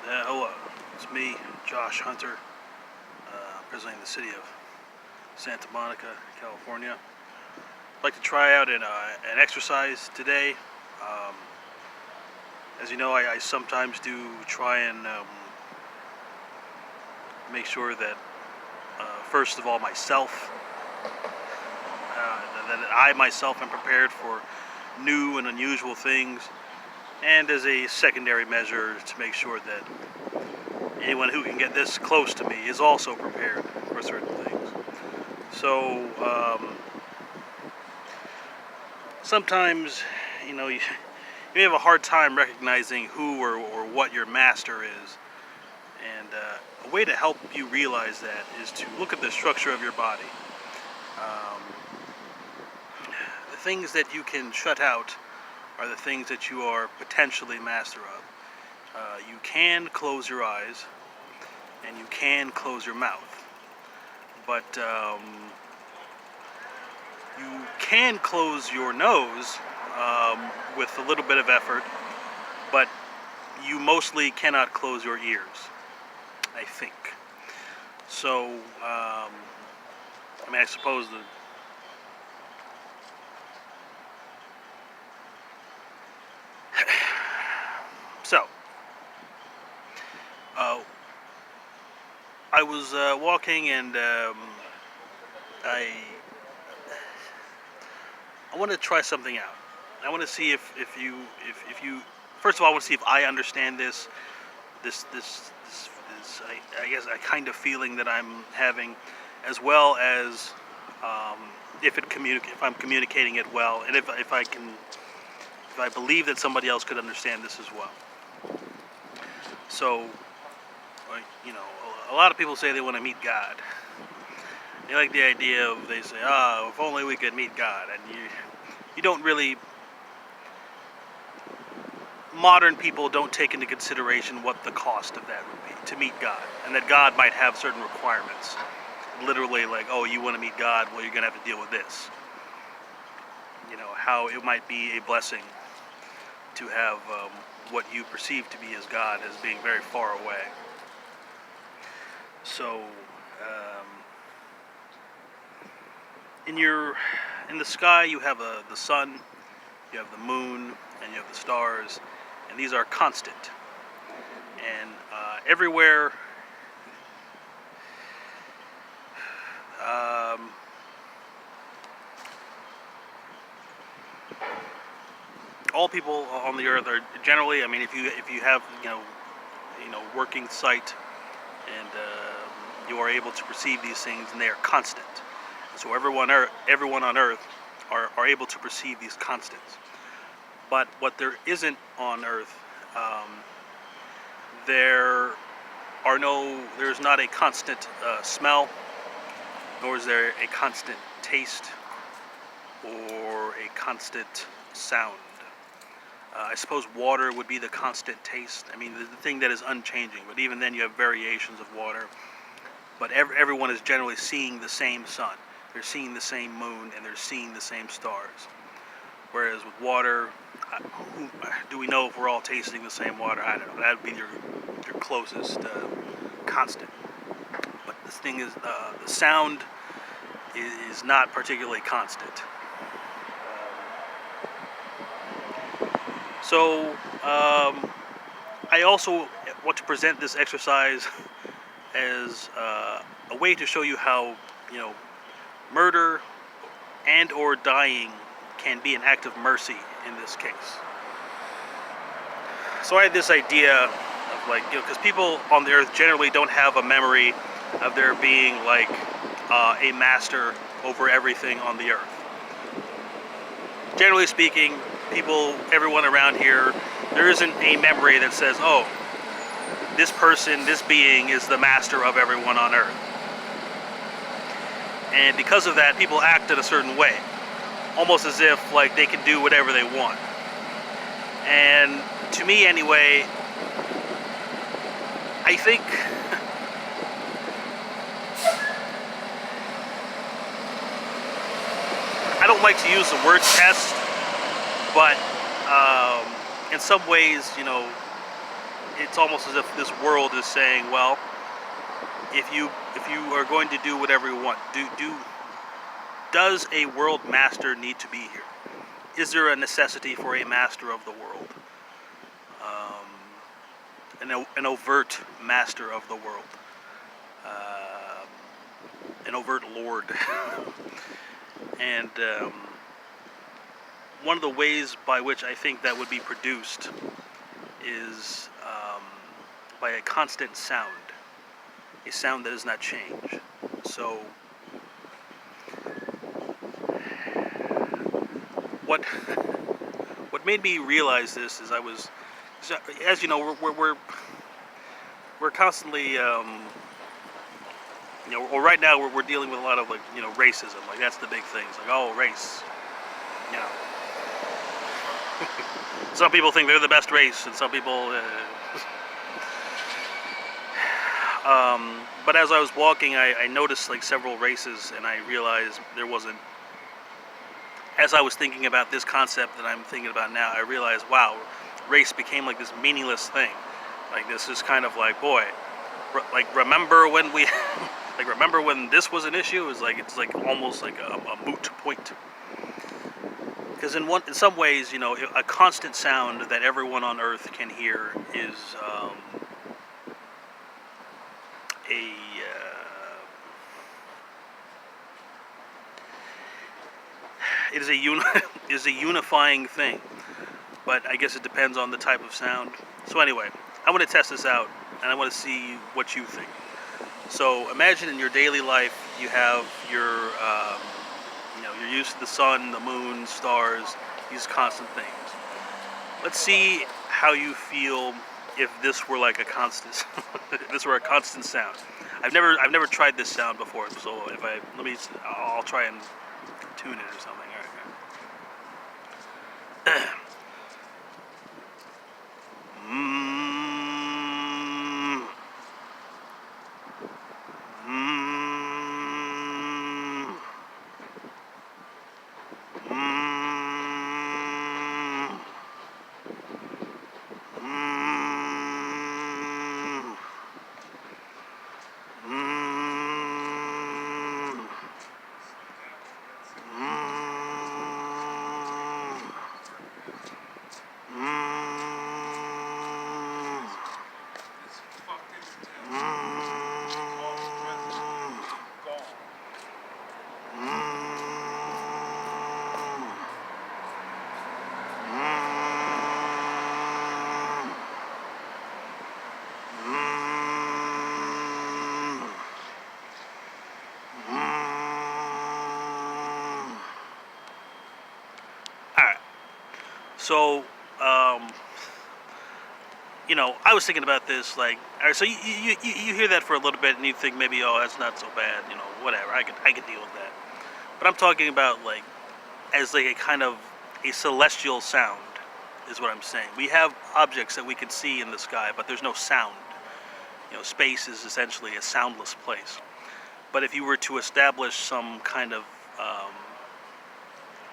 Hello, it's me, Josh Hunter, representing the city of Santa Monica, California. I'd like to try out an exercise today. Um, as you know, I sometimes do try and make sure that, first of all, that I myself am prepared for new and unusual things, and as a secondary measure to make sure that anyone who can get this close to me is also prepared for certain things. So sometimes, you may have a hard time recognizing who or what your master is, and a way to help you realize that is to look at the structure of your body. Um, the things that you can shut out are the things that you are potentially master of. You can close your eyes and you can close your mouth, but you can close your nose with a little bit of effort, but you mostly cannot close your ears, I think. So, I suppose so. I was walking, and I want to try something out. I want to see if you first of all, I want to see if I understand this I guess a kind of feeling that I'm having, as well as if I'm communicating it well, and if I believe that somebody else could understand this as well. So, a lot of people say they want to meet God. They like the idea of, they say, if only we could meet God. And you don't really, modern people don't take into consideration what the cost of that would be to meet God, and that God might have certain requirements. Literally, like, oh, you want to meet God, well, you're going to have to deal with this. How it might be a blessing to have what you perceive to be as God as being very far away. So, in the sky, you have the sun, you have the moon, and you have the stars, and these are constant. And everywhere, all people on the earth are generally, if you have working sight, and you are able to perceive these things, and they are constant. So everyone on earth are able to perceive these constants. But what there isn't on earth, there's not a constant smell, nor is there a constant taste or a constant sound. I suppose water would be the constant taste. The thing that is unchanging. But even then, you have variations of water. But everyone is generally seeing the same sun. They're seeing the same moon, and they're seeing the same stars. Whereas with water, do we know if we're all tasting the same water? I don't know. That would be your closest constant. But the thing is, the sound is not particularly constant. So I also want to present this exercise as a way to show you how, murder and or dying can be an act of mercy in this case. So I had this idea of, because people on the earth generally don't have a memory of there being a master over everything on the earth. Generally speaking, everyone around here, there isn't a memory that says, oh, this person, this being is the master of everyone on earth. And because of that, people act in a certain way, almost as if they can do whatever they want. And to me anyway, I think I don't like to use the word test, but in some ways, it's almost as if this world is saying, well, if you are going to do whatever you want, does a world master need to be here? Is there a necessity for a master of the world? An overt master of the world, uh, an overt lord. And one of the ways by which I think that would be produced is by a constant sound, a sound that does not change. So what what made me realize this is as you know, we're constantly well, right now we're dealing with a lot of, like, racism. Like, that's the big thing. It's like, oh, race. You know, some people think they're the best race, and some people. But as I was walking, I noticed like several races, and I realized there wasn't. As I was thinking about this concept that I'm thinking about now, I realized, wow, race became like this meaningless thing. Like, this is kind of like, boy, like, remember when we, like, remember when this was an issue? It's like almost like a moot point. Because in some ways, a constant sound that everyone on Earth can hear is a it is is a unifying thing. But I guess it depends on the type of sound. So anyway, I want to test this out, and I want to see what you think. So imagine in your daily life you have you're used to the sun, the moon, stars, these constant things. Let's see how you feel if this were like a constant, if this were a constant sound. I've never tried this sound before, so I'll try and tune it or something. All right. So, I was thinking about this, like, all right, so you hear that for a little bit, and you think maybe, oh, that's not so bad, whatever, I could deal with that. But I'm talking about, like, as like a kind of a celestial sound, is what I'm saying. We have objects that we can see in the sky, but there's no sound. Space is essentially a soundless place. But if you were to establish some kind of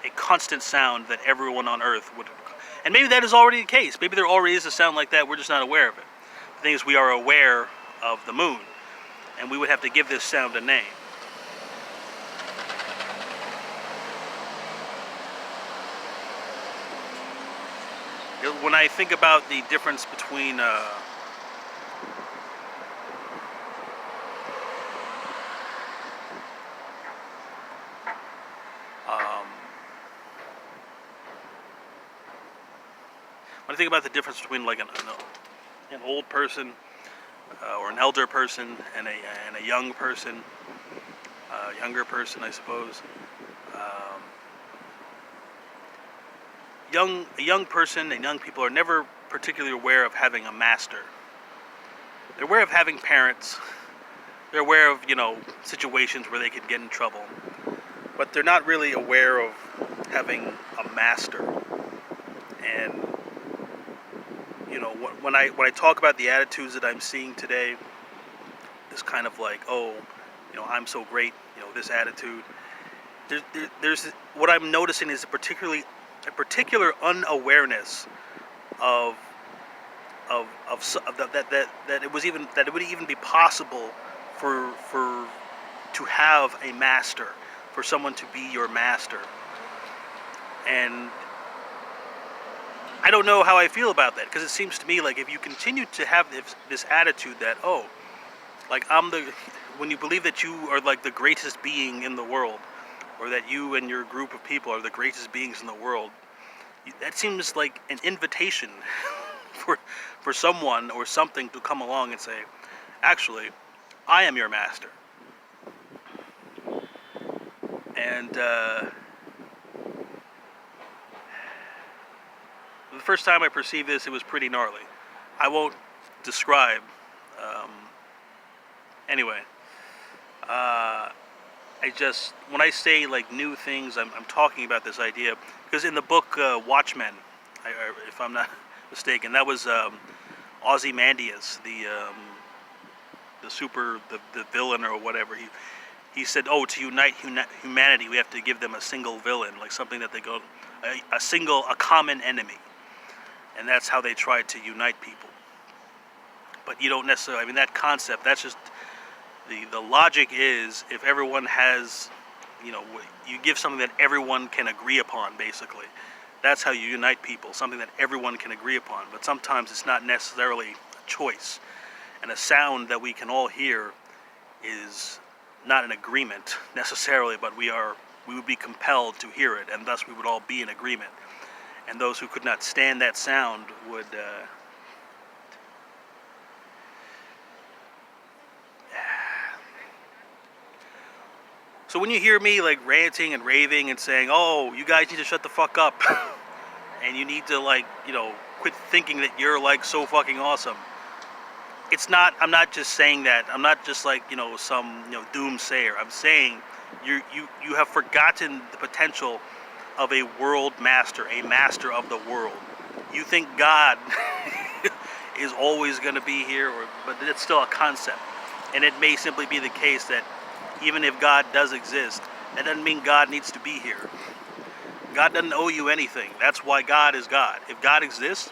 a constant sound that everyone on Earth would, and maybe that is already the case. Maybe there already is a sound like that. We're just not aware of it. The thing is, we are aware of the moon, and we would have to give this sound a name. When I think about the difference between when I think about the difference between like an old person or an elder person and a young person, younger person, I suppose. A young person and young people are never particularly aware of having a master. They're aware of having parents. They're aware of situations where they could get in trouble, but they're not really aware of having a master. And when I talk about the attitudes that I'm seeing today, this kind of like, oh, I'm so great, this attitude. There's what I'm noticing is a particular unawareness of that it was even that it would even be possible for to have a master, for someone to be your master. And I don't know how I feel about that, because it seems to me like if you continue to have this attitude that, oh, like I'm the when you believe that you are like the greatest being in the world, or that you and your group of people are the greatest beings in the world, that seems like an invitation for someone or something to come along and say, actually, I am your master. And the first time I perceived this, it was pretty gnarly. I won't describe. Um, anyway, I just, when I say like new things, I'm talking about this idea because in the book Watchmen, if I'm not mistaken, that was Ozymandias, the villain or whatever. He said, oh, to unite humanity, we have to give them a single villain, like something that they go, a common enemy, and that's how they try to unite people. But you don't necessarily, I mean, that concept, that's just, the logic is if everyone has, you give something that everyone can agree upon, basically. That's how you unite people, something that everyone can agree upon. But sometimes it's not necessarily a choice. And a sound that we can all hear is not an agreement necessarily, but we would be compelled to hear it, and thus we would all be in agreement. And those who could not stand that sound would So when you hear me like ranting and raving and saying, oh, you guys need to shut the fuck up and you need to like, quit thinking that you're like so fucking awesome. It's not, I'm not just saying that. I'm not just like, some, doomsayer. I'm saying you have forgotten the potential of a world master, a master of the world. You think God is always going to be here, but it's still a concept. And it may simply be the case that even if God does exist, that doesn't mean God needs to be here. God doesn't owe you anything. That's why God is God. If God exists,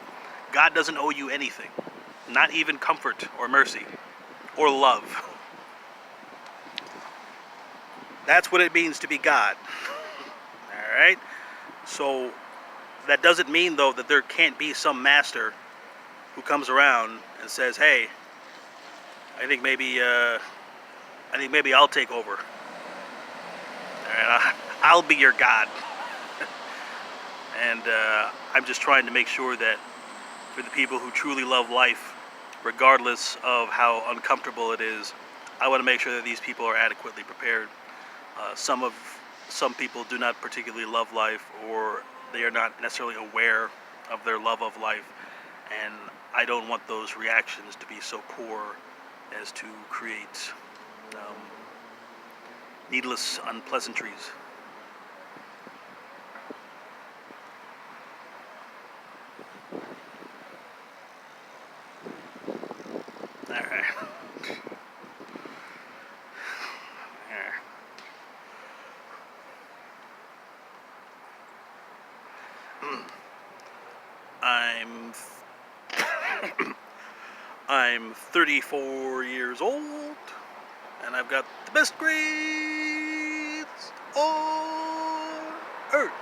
God doesn't owe you anything. Not even comfort or mercy or love. That's what it means to be God. Alright? So that doesn't mean, though, that there can't be some master who comes around and says, hey, I think maybe I'll take over. Alright, I'll be your God. And I'm just trying to make sure that for the people who truly love life, regardless of how uncomfortable it is, I want to make sure that these people are adequately prepared. Some people do not particularly love life, or they are not necessarily aware of their love of life, and I don't want those reactions to be so poor as to create needless unpleasantries. Alright. I'm 34 years old, and I've got the best grades on earth.